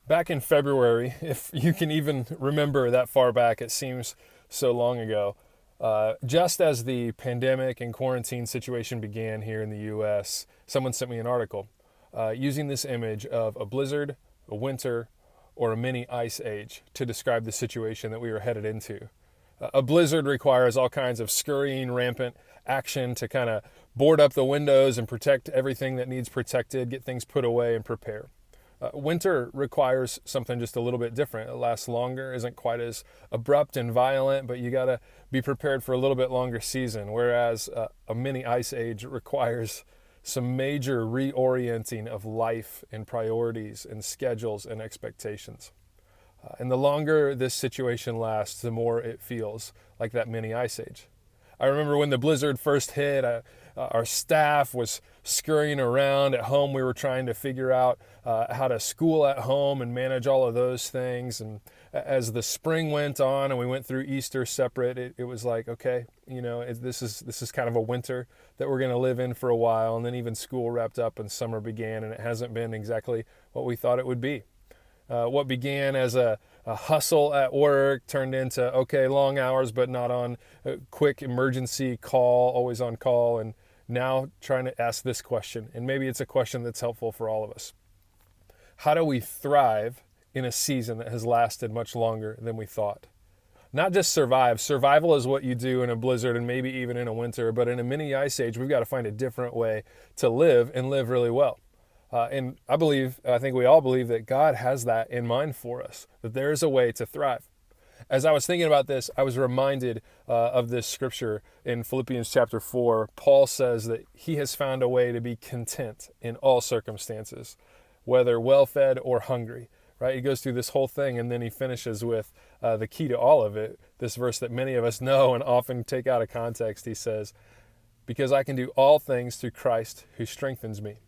Back in February, if you can even remember that far back, it seems so long ago. Just as the pandemic and quarantine situation began here in the US, someone sent me an article using this image of a blizzard, a winter, or a mini ice age to describe the situation that we were headed into. A blizzard requires all kinds of scurrying, rampant action to kind of board up the windows and protect everything that needs protected, get things put away, and prepare. Winter requires something just a little bit different. It lasts longer, isn't quite as abrupt and violent, but you got to be prepared for a little bit longer season. Whereas a mini ice age requires some major reorienting of life and priorities and schedules and expectations. And the longer this situation lasts, the more it feels like that mini ice age. I remember when the blizzard first hit, our staff was scurrying around at home. We were trying to figure out how to school at home and manage all of those things. And as the spring went on and we went through Easter separate, it was like, okay, this is kind of a winter that we're going to live in for a while. And then even school wrapped up and summer began, and it hasn't been exactly what we thought it would be. What began as a hustle at work turned into, okay, long hours, but not on a quick emergency call, always on call. And now trying to ask this question, and maybe it's a question that's helpful for all of us. How do we thrive in a season that has lasted much longer than we thought? Not just survive. Survival is what you do in a blizzard and maybe even in a winter, but in a mini ice age, we've got to find a different way to live and live really well. And I think we all believe that God has that in mind for us, that there is a way to thrive. As I was thinking about this, I was reminded of this scripture in Philippians chapter 4. Paul says that he has found a way to be content in all circumstances, whether well-fed or hungry. Right? He goes through this whole thing, and then he finishes with the key to all of it, this verse that many of us know and often take out of context. He says, because I can do all things through Christ who strengthens me.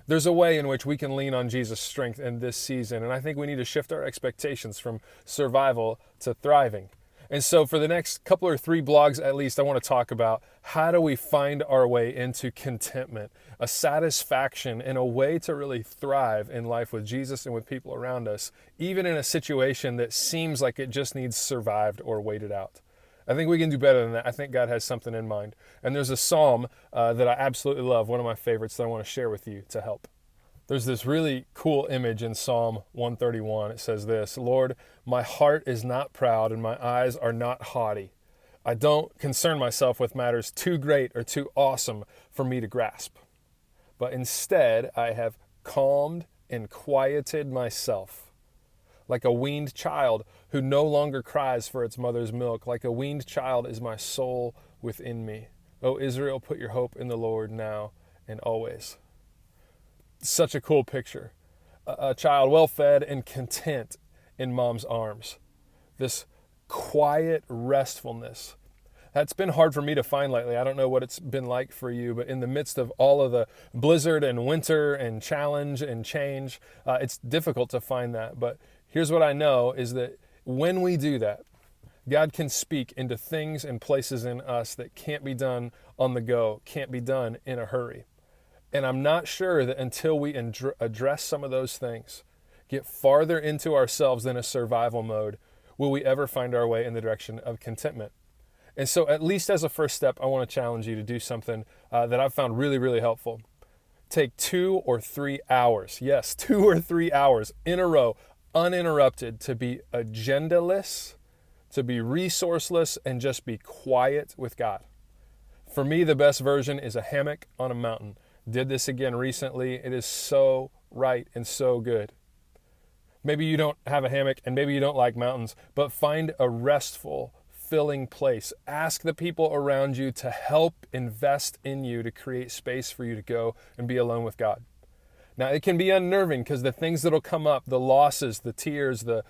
There's a way in which we can lean on Jesus' strength in this season, and I think we need to shift our expectations from survival to thriving. And so for the next couple or three blogs at least, I want to talk about how do we find our way into contentment, a satisfaction, and a way to really thrive in life with Jesus and with people around us, even in a situation that seems like it just needs survived or waited out. I think we can do better than that. I think God has something in mind. And there's a psalm that I absolutely love, one of my favorites that I want to share with you to help. There's this really cool image in Psalm 131. It says this, Lord, my heart is not proud and my eyes are not haughty. I don't concern myself with matters too great or too awesome for me to grasp. But instead, I have calmed and quieted myself. Like a weaned child who no longer cries for its mother's milk. Like a weaned child is my soul within me. O Israel, put your hope in the Lord now and always. Such a cool picture. A child well-fed and content in mom's arms. This quiet restfulness. That's been hard for me to find lately. I don't know what it's been like for you, but in the midst of all of the blizzard and winter and challenge and change, it's difficult to find that. But here's what I know is that when we do that, God can speak into things and places in us that can't be done on the go, can't be done in a hurry. And I'm not sure that until we address some of those things, get farther into ourselves than a survival mode, will we ever find our way in the direction of contentment. And so at least as a first step, I want to challenge you to do something that I've found really, really helpful. Take 2 or 3 hours, yes, 2 or 3 hours in a row, uninterrupted, to be agendaless, to be resourceless, and just be quiet with God. For me, the best version is a hammock on a mountain. Did this again recently. It is so right and so good. Maybe you don't have a hammock and maybe you don't like mountains, but find a restful, filling place. Ask the people around you to help invest in you to create space for you to go and be alone with God. Now, it can be unnerving because the things that'll come up, the losses, the tears, the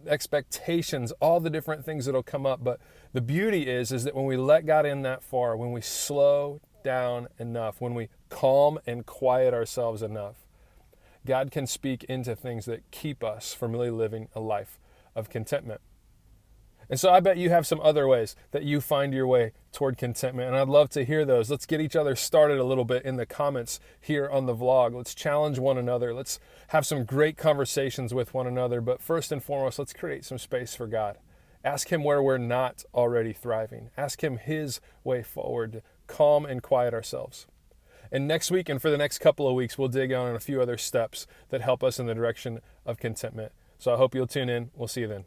expectations, all the different things that'll come up. But the beauty is that when we let God in that far, when we slow down enough, when we calm and quiet ourselves enough, God can speak into things that keep us from really living a life of contentment. And so I bet you have some other ways that you find your way toward contentment. And I'd love to hear those. Let's get each other started a little bit in the comments here on the vlog. Let's challenge one another. Let's have some great conversations with one another. But first and foremost, let's create some space for God. Ask him where we're not already thriving. Ask him his way forward to calm and quiet ourselves. And next week and for the next couple of weeks, we'll dig on a few other steps that help us in the direction of contentment. So I hope you'll tune in. We'll see you then.